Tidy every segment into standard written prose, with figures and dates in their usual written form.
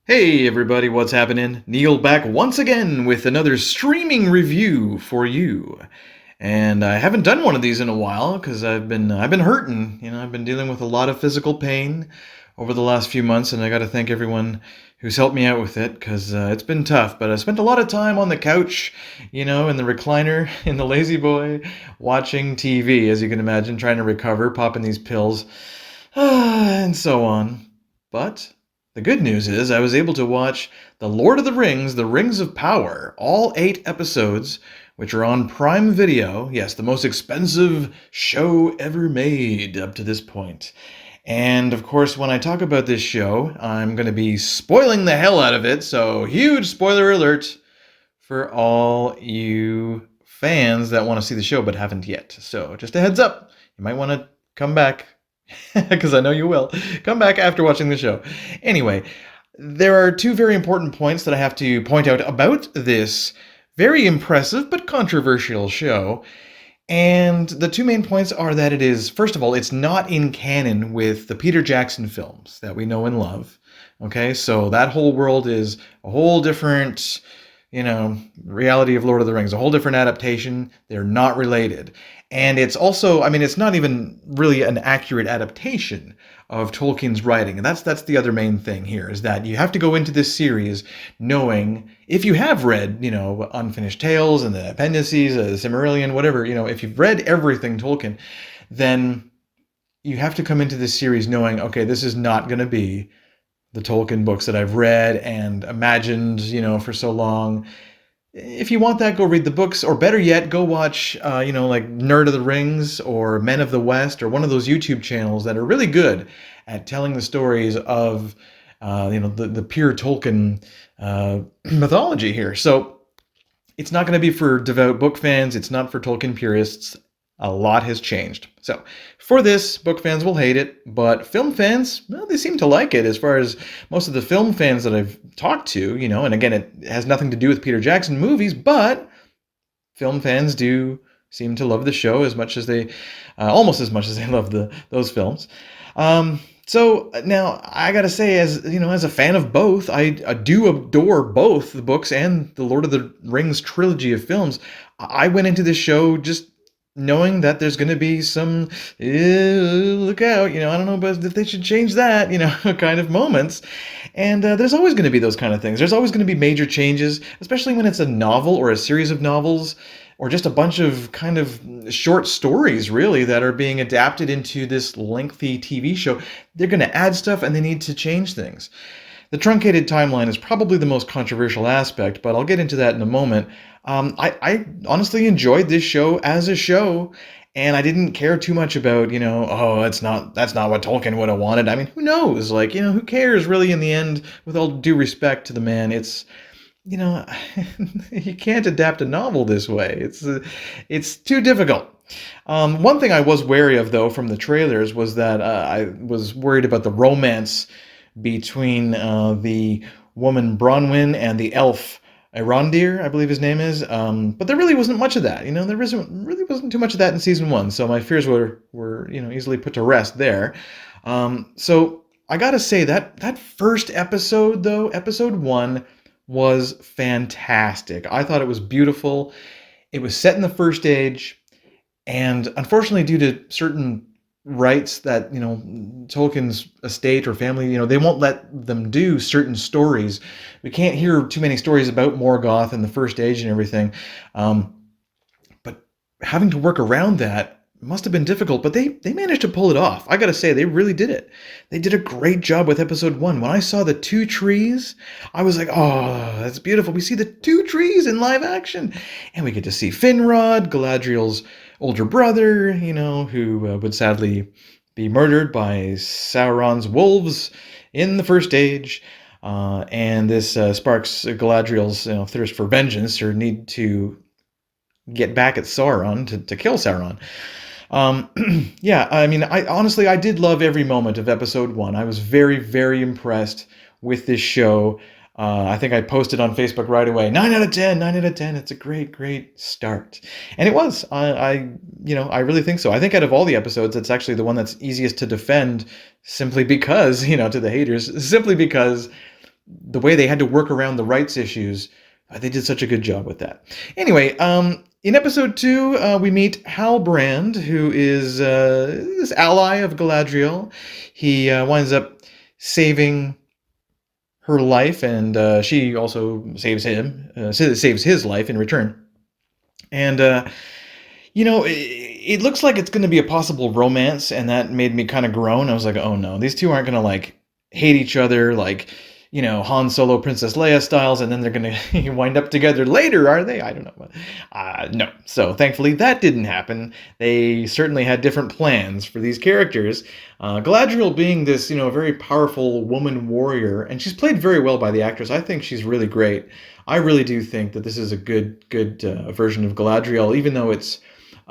Hey everybody, what's happening? Neil back once again with another streaming review for you. And I haven't done one of these in a while because I've been hurting. I've been dealing with a lot of physical pain over the last few months, and I got to thank everyone who's helped me out with it because it's been tough. But I spent a lot of time on the couch, in the recliner, in the lazy boy, watching TV, as you can imagine, trying to recover, popping these pills, and so on. But the good news is I was able to watch The Lord of the Rings, The Rings of Power, all 8 episodes, which are on Prime Video. Yes, the most expensive show ever made up to this point. And of course, when I talk about this show, I'm going to be spoiling the hell out of it, so huge spoiler alert for all you fans that want to see the show but haven't yet. So just a heads up, you might want to come back because I know you will. Come back after watching the show. Anyway, there are 2 very important points that I have to point out about this very impressive but controversial show. And the 2 main points are that it is, first of all, it's not in canon with the Peter Jackson films that we know and love. Okay, so that whole world is a whole different, reality of Lord of the Rings, a whole different adaptation. They're not related. And it's also, it's not even really an accurate adaptation of Tolkien's writing. And that's the other main thing here, is that you have to go into this series knowing, if you have read, Unfinished Tales and the appendices, Simarillion, whatever, if you've read everything Tolkien, then you have to come into this series knowing, okay, this is not going to be the Tolkien books that I've read and imagined, for so long. If you want that, go read the books, or better yet, go watch, like Nerd of the Rings or Men of the West, or one of those YouTube channels that are really good at telling the stories of, the pure Tolkien mythology here. So it's not going to be for devout book fans. It's not for Tolkien purists. A lot has changed. So for this, book fans will hate it, but film fans, well, they seem to like it. As far as most of the film fans that I've talked to, and again, it has nothing to do with Peter Jackson movies, but film fans do seem to love the show as much as they, almost as much as they love those films. So now I gotta say, as a fan of both, I do adore both the books and the Lord of the Rings trilogy of films. I went into this show just knowing that there's going to be some look out, I don't know, but if they should change that, kind of moments. And there's always going to be those kind of things. There's always going to be major changes, especially when it's a novel or a series of novels, or just a bunch of kind of short stories, really, that are being adapted into this lengthy TV show. They're going to add stuff and they need to change things. The truncated timeline is probably the most controversial aspect, but I'll get into that in a moment. I honestly enjoyed this show as a show, and I didn't care too much about, that's not what Tolkien would have wanted. Who knows? Who cares really in the end, with all due respect to the man? It's, you can't adapt a novel this way. It's too difficult. One thing I was wary of, though, from the trailers was that I was worried about the romance between the woman Bronwyn and the elf Arondir, I believe his name is. But there really wasn't much of that. There really wasn't too much of that in season 1. So my fears were easily put to rest there. So I gotta say that first episode, though, episode 1, was fantastic. I thought it was beautiful. It was set in the First Age, and unfortunately, due to certain rights that Tolkien's estate or family, they won't let them do certain stories. We can't hear too many stories about Morgoth and the First Age and everything. But having to work around that must have been difficult, but they managed to pull it off. I gotta say, they really did it. They did a great job with episode 1. When I saw the 2 trees, I was like, oh, that's beautiful. We see the 2 trees in live action, and we get to see Finrod, Galadriel's older brother, who would sadly be murdered by Sauron's wolves in the First Age. And this sparks Galadriel's thirst for vengeance, her need to get back at Sauron, to kill Sauron. Yeah, I did love every moment of episode 1. I was very, very impressed with this show. I think I posted on Facebook right away, 9 out of 10, 9 out of 10. It's a great, great start. And it was. I really think so. I think out of all the episodes, it's actually the one that's easiest to defend, simply because, to the haters, simply because the way they had to work around the rights issues, they did such a good job with that. Anyway, in episode 2, we meet Halbrand, who is this ally of Galadriel. He winds up saving her life, and she also saves his life in return. And it looks like it's going to be a possible romance, and that made me kind of groan. I was like, oh no, these two aren't going to like hate each other like, Han Solo, Princess Leia styles, and then they're going to wind up together later, are they? I don't know. No. So thankfully that didn't happen. They certainly had different plans for these characters. Galadriel being this, very powerful woman warrior, and she's played very well by the actress. I think she's really great. I really do think that this is a good version of Galadriel, even though it's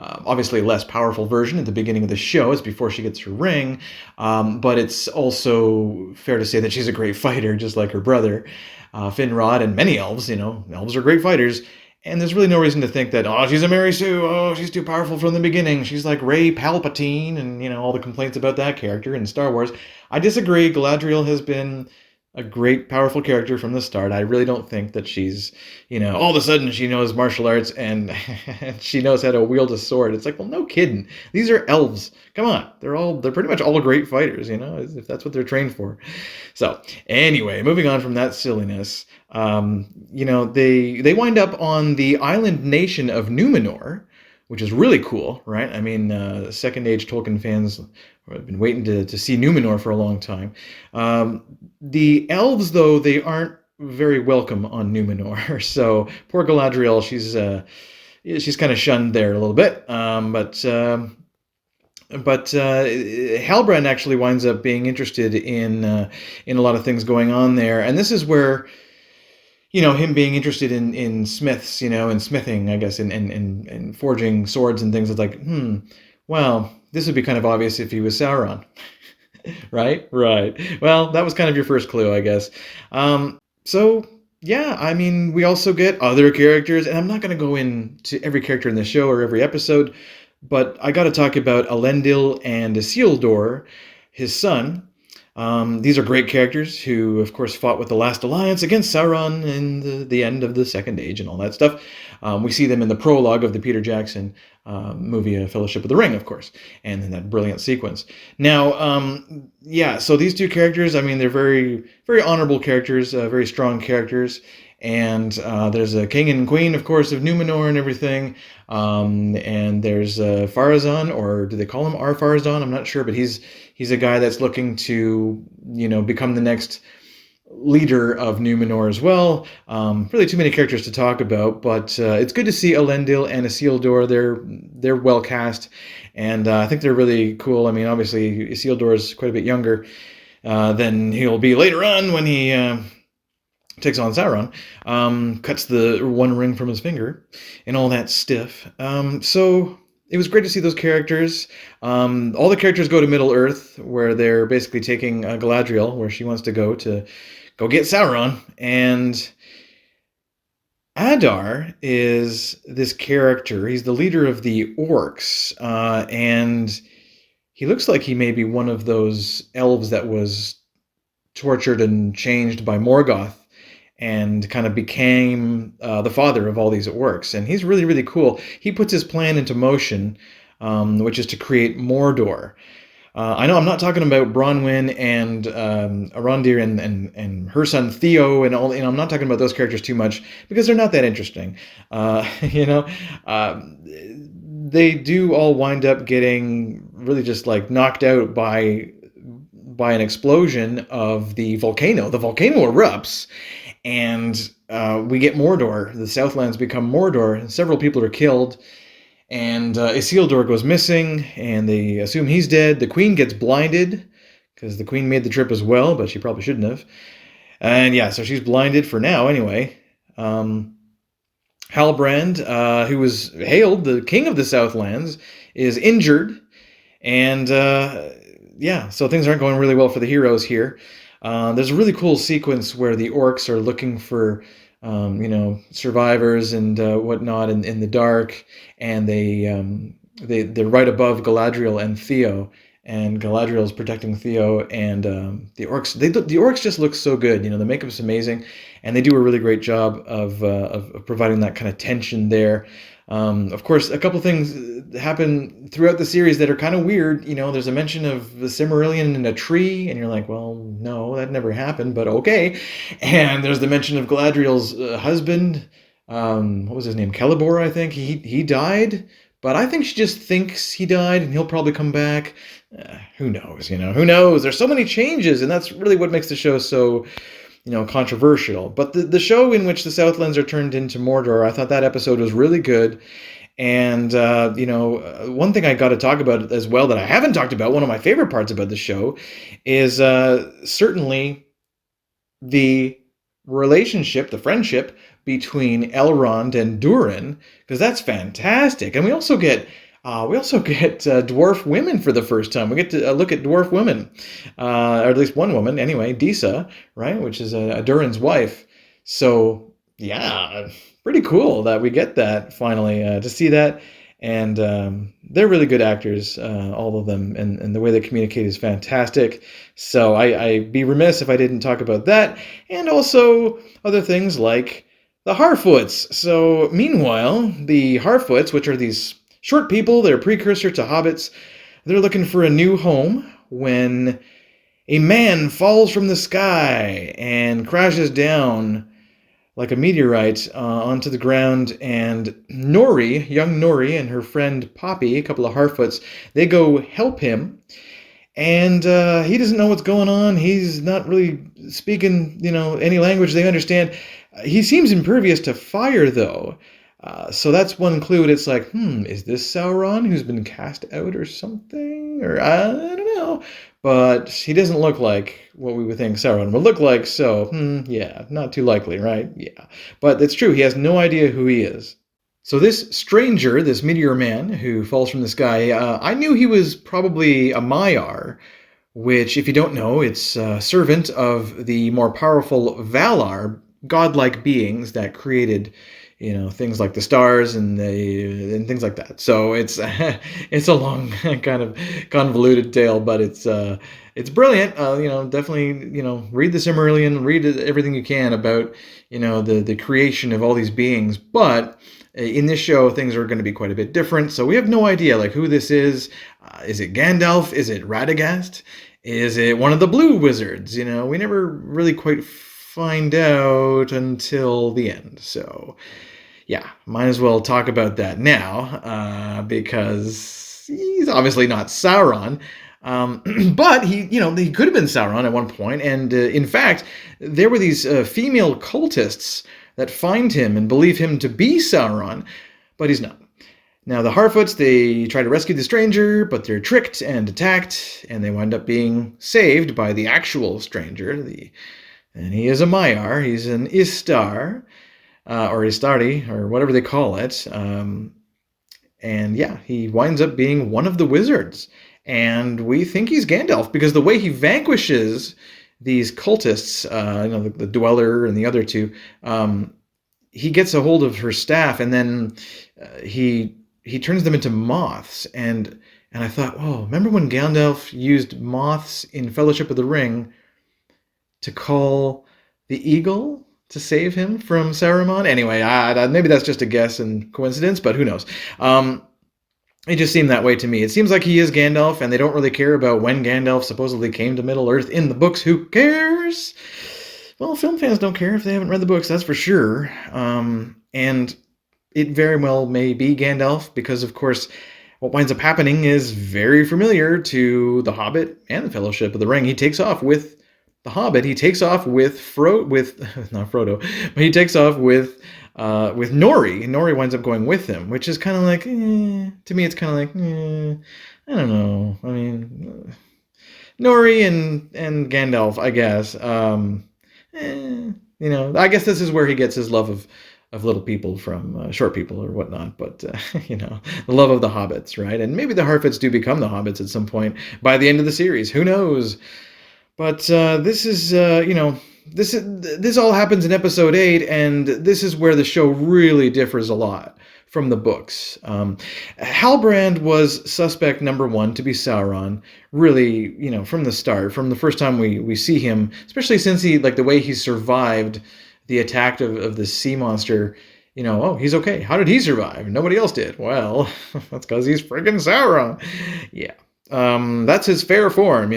obviously a less powerful version at the beginning of the show. It's before she gets her ring. But it's also fair to say that she's a great fighter, just like her brother, Finrod, and many elves. Elves are great fighters. And there's really no reason to think that, oh, she's a Mary Sue, oh, she's too powerful from the beginning. She's like Rey Palpatine, and, all the complaints about that character in Star Wars. I disagree. Galadriel has been a great, powerful character from the start. I really don't think that she's, all of a sudden she knows martial arts and she knows how to wield a sword. It's like, well, no kidding. These are elves. Come on. They're pretty much all great fighters, if that's what they're trained for. So anyway, moving on from that silliness, they wind up on the island nation of Numenor, which is really cool, right? I mean, Second Age Tolkien fans have been waiting to see Numenor for a long time. The elves, though, they aren't very welcome on Numenor. So poor Galadriel, she's kind of shunned there a little bit. But Halbrand actually winds up being interested in a lot of things going on there, and this is where, him being interested in smiths, in smithing, I guess, and forging swords and things. It's like, well, this would be kind of obvious if he was Sauron. Right? Well, that was kind of your first clue, I guess. So, yeah, I mean, we also get other characters, and I'm not going to go into every character in the show or every episode, but I got to talk about Elendil and Isildur, his son. These are great characters who, of course, fought with the Last Alliance against Sauron in the end of the Second Age and all that stuff. We see them in the prologue of the Peter Jackson movie, Fellowship of the Ring, of course, and in that brilliant sequence. Now, so these two characters, I mean, they're very, very honorable characters, very strong characters. And there's a king and queen, of course, of Numenor and everything. And there's Pharazôn, or do they call him Ar-Pharazôn? I'm not sure, but he's a guy that's looking to, become the next leader of Numenor as well. Really too many characters to talk about, but it's good to see Elendil and Isildur. They're well cast, and I think they're really cool. I mean, obviously Isildur is quite a bit younger than he'll be later on when he takes on Sauron, cuts the one ring from his finger, and all that stiff. So it was great to see those characters. All the characters go to Middle-earth, where they're basically taking Galadriel, where she wants to go get Sauron. And Adar is this character. He's the leader of the orcs, and he looks like he may be one of those elves that was tortured and changed by Morgoth, and kind of became the father of all these orcs. And he's really, really cool. He puts his plan into motion, which is to create Mordor. I know I'm not talking about Bronwyn and Arondir and her son Theo and all. I'm not talking about those characters too much because they're not that interesting. They do all wind up getting really just like knocked out by an explosion of the volcano. The volcano erupts, and we get Mordor. The Southlands become Mordor, and several people are killed. And Isildur goes missing, and they assume he's dead. The queen gets blinded, because the queen made the trip as well, but she probably shouldn't have. And yeah, so she's blinded for now anyway. Halbrand, who was hailed the king of the Southlands, is injured. And so things aren't going really well for the heroes here. There's a really cool sequence where the orcs are looking for survivors and whatnot in the dark, and they're right above Galadriel and Theo, and Galadriel's protecting Theo, and the orcs. The orcs just look so good. The makeup's amazing, and they do a really great job of providing that kind of tension there. Of course, a couple things happen throughout the series that are kind of weird. There's a mention of the Simarillion in a tree, and you're like, well, no, that never happened, but okay. And there's the mention of Galadriel's husband. What was his name? Celeborn, I think. He died, but I think she just thinks he died, and he'll probably come back. Who knows? Who knows? There's so many changes, and that's really what makes the show so controversial. But the show in which the Southlands are turned into Mordor, I thought that episode was really good. And, one thing I got to talk about as well that I haven't talked about, one of my favorite parts about the show, is certainly the relationship, the friendship between Elrond and Durin, because that's fantastic. And we also get dwarf women for the first time. We get to look at dwarf women, or at least one woman, anyway, Disa, right, which is Durin's wife. So, yeah, pretty cool that we get that finally, to see that. And they're really good actors, all of them, and the way they communicate is fantastic. So I'd be remiss if I didn't talk about that, and also other things like the Harfoots. So, meanwhile, the Harfoots, which are these short people, they're a precursor to hobbits. They're looking for a new home when a man falls from the sky and crashes down like a meteorite onto the ground, and young Nori, and her friend Poppy, a couple of Harfoots, they go help him, and he doesn't know what's going on. He's not really speaking, any language they understand. He seems impervious to fire, though. So that's one clue. It's like, is this Sauron who's been cast out or something? Or I don't know. But he doesn't look like what we would think Sauron would look like. So, yeah, not too likely, right? Yeah. But it's true. He has no idea who he is. So this stranger, this meteor man who falls from the sky, I knew he was probably a Maiar, which, if you don't know, it's a servant of the more powerful Valar, godlike beings that created things like the stars and things like that. So it's it's a long kind of convoluted tale, but it's brilliant. Definitely read the Simarillion, read everything you can about the creation of all these beings. But in this show, things are going to be quite a bit different. So we have no idea who this is. Is it Gandalf? Is it Radagast? Is it one of the blue wizards? We never really quite find out until the end. So, yeah, might as well talk about that now, because he's obviously not Sauron. But he could have been Sauron at one point, and in fact, there were these female cultists that find him and believe him to be Sauron, but he's not. Now, the Harfoots, they try to rescue the stranger, but they're tricked and attacked, and they wind up being saved by the actual stranger, and he is a Maiar. He's an Istar, or Istari, or whatever they call it. And yeah, he winds up being one of the wizards. And we think he's Gandalf, because the way he vanquishes these cultists, the Dweller and the other two, he gets a hold of her staff, and then he turns them into moths. And I thought, remember when Gandalf used moths in Fellowship of the Ring to call the eagle to save him from Saruman? Anyway, maybe that's just a guess and coincidence, but who knows? It just seemed that way to me. It seems like he is Gandalf, and they don't really care about when Gandalf supposedly came to Middle-earth in the books. Who cares? Well, film fans don't care if they haven't read the books, that's for sure. And it very well may be Gandalf, because, of course, what winds up happening is very familiar to The Hobbit and the Fellowship of the Ring. He takes off with the Hobbit. He takes off with not Frodo, but he takes off with Nori. Nori winds up going with him, which is kind of like, to me, it's kind of like, I don't know. I mean, Nori and Gandalf, I guess. I guess this is where he gets his love of little people from short people or whatnot, but the love of the hobbits, right? And maybe the Harfoots do become the hobbits at some point by the end of the series. Who knows? But this is, this all happens in episode 8, and this is where the show really differs a lot from the books. Halbrand was suspect number one to be Sauron, really, from the start, from the first time we see him, especially since the way he survived the attack of the sea monster. Oh, he's okay. How did he survive? Nobody else did. Well, that's because he's friggin' Sauron. Yeah. That's his fair form,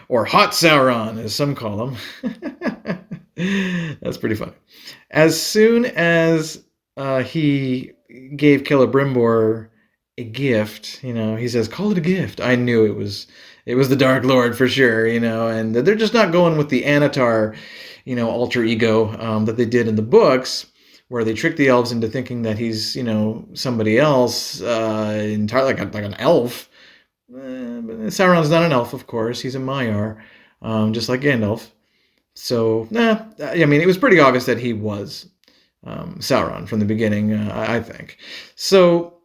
or hot Sauron, as some call him. That's pretty funny. As soon as he gave Celebrimbor a gift, he says, "Call it a gift." I knew it was the Dark Lord for sure, and they're just not going with the Anatar, alter ego that they did in the books, where they tricked the elves into thinking that he's, somebody else, entirely like an elf. But Sauron's not an elf, of course. He's a Maiar, just like Gandalf. So, it was pretty obvious that he was Sauron from the beginning, I think. So,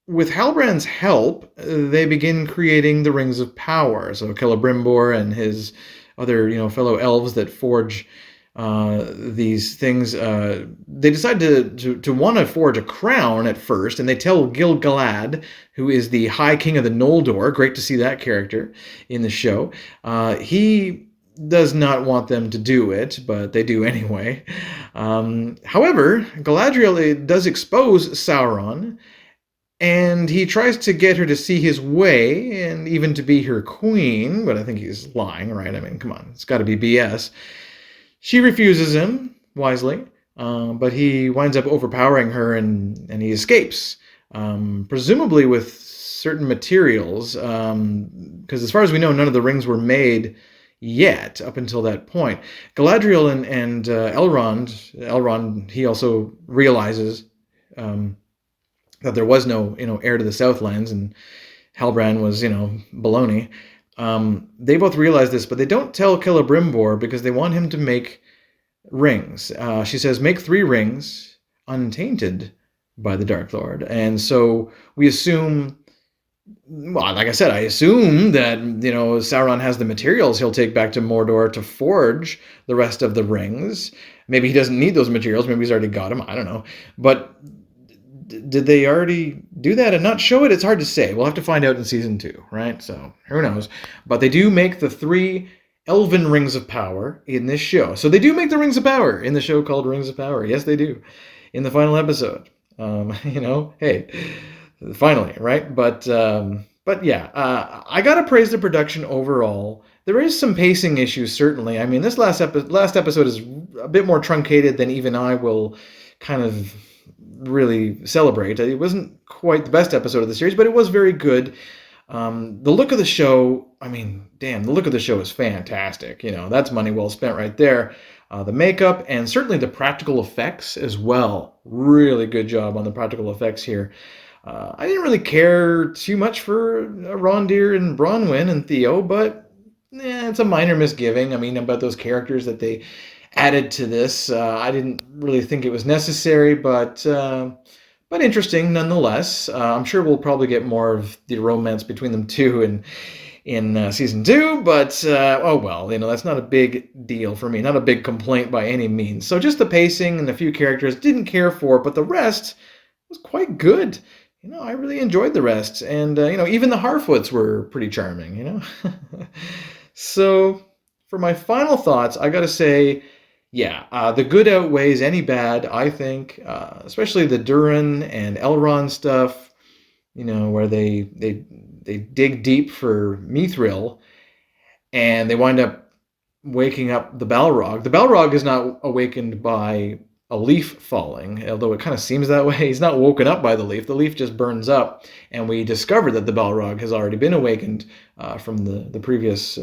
with Halbrand's help, they begin creating the Rings of Power. So, Celebrimbor and his other, fellow elves that forge these things, they decide to want to forge a crown at first, and they tell Gil-galad, who is the High King of the Noldor, great to see that character in the show, he does not want them to do it, but they do anyway. However, Galadriel does expose Sauron, and he tries to get her to see his way, and even to be her queen, but I think he's lying, right? I mean, come on, it's got to be BS. She refuses him, wisely, but he winds up overpowering her, and he escapes, presumably with certain materials, because as far as we know, none of the rings were made yet up until that point. Galadriel and Elrond, he also realizes that there was no, heir to the Southlands, and Halbrand was, baloney. They both realize this, but they don't tell Celebrimbor because they want him to make rings. She says, make 3 rings untainted by the Dark Lord. And so we assume, well, like I said, I assume that, Sauron has the materials he'll take back to Mordor to forge the rest of the rings. Maybe he doesn't need those materials. Maybe he's already got them. I don't know. But did they already do that and not show it? It's hard to say. We'll have to find out in season 2, right? So who knows? But they do make the 3 elven rings of power in this show. So they do make the rings of power in the show called Rings of Power. Yes, they do. In the final episode. Hey, finally, right? But yeah, I gotta praise the production overall. There is some pacing issues, certainly. I mean, this last episode is a bit more truncated than even I will kind of really celebrate. It wasn't quite the best episode of the series, but it was very good. The look of the show, the look of the show is fantastic. That's money well spent right there. The makeup and certainly the practical effects as well. Really good job on the practical effects here. I didn't really care too much for Rondir and Bronwyn and Theo, but it's a minor misgiving. About those characters that they added to this. I didn't really think it was necessary, but interesting nonetheless. I'm sure we'll probably get more of the romance between them two in season 2, but oh well, that's not a big deal for me, not a big complaint by any means. So just the pacing and a few characters didn't care for, but the rest was quite good. I really enjoyed the rest, and even the Harfoots were pretty charming. So for my final thoughts, I gotta say, yeah, the good outweighs any bad, I think, especially the Durin and Elrond stuff, where they dig deep for Mithril, and they wind up waking up the Balrog. The Balrog is not awakened by a leaf falling, although it kind of seems that way. He's not woken up by the leaf. The leaf just burns up, and we discover that the Balrog has already been awakened from the previous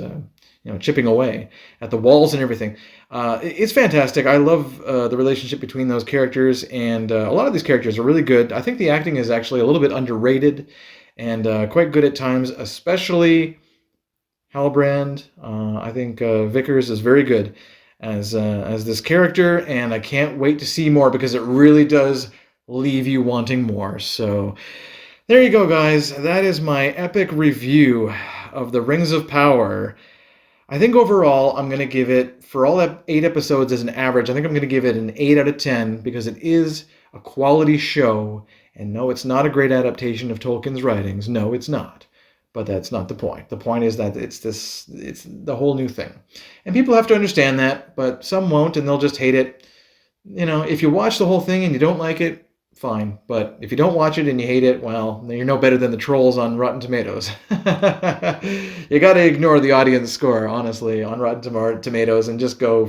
chipping away at the walls and everything. It's fantastic. I love the relationship between those characters, and a lot of these characters are really good. I think the acting is actually a little bit underrated and quite good at times, especially Halbrand. I think Vickers is very good as this character, and I can't wait to see more because it really does leave you wanting more. So there you go, guys. That is my epic review of the Rings of Power. I think overall, I'm going to give it, for all 8 episodes as an average, I think I'm going to give it an 8 out of 10 because it is a quality show And no, it's not a great adaptation of Tolkien's writings. No, it's not. But that's not the point. The point is that it's the whole new thing. And people have to understand that, but some won't, and they'll just hate it. If you watch the whole thing and you don't like it, fine. But if you don't watch it and you hate it, well, you're no better than the trolls on Rotten Tomatoes. You got to ignore the audience score, honestly, on Rotten Tomatoes and just go,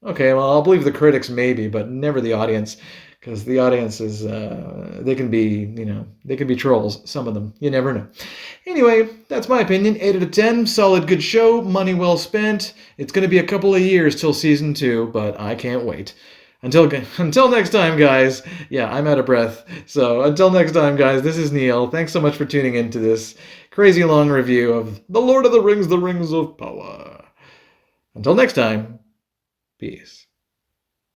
okay, well, I'll believe the critics maybe, but never the audience. Because the audience is, they can be trolls, some of them. You never know. Anyway, that's my opinion. 8 out of 10. Solid, good show. Money well spent. It's going to be a couple of years till season 2, but I can't wait. Until next time, guys. Yeah, I'm out of breath. So until next time, guys, this is Neil. Thanks so much for tuning into this crazy long review of The Lord of the Rings, The Rings of Power. Until next time, peace.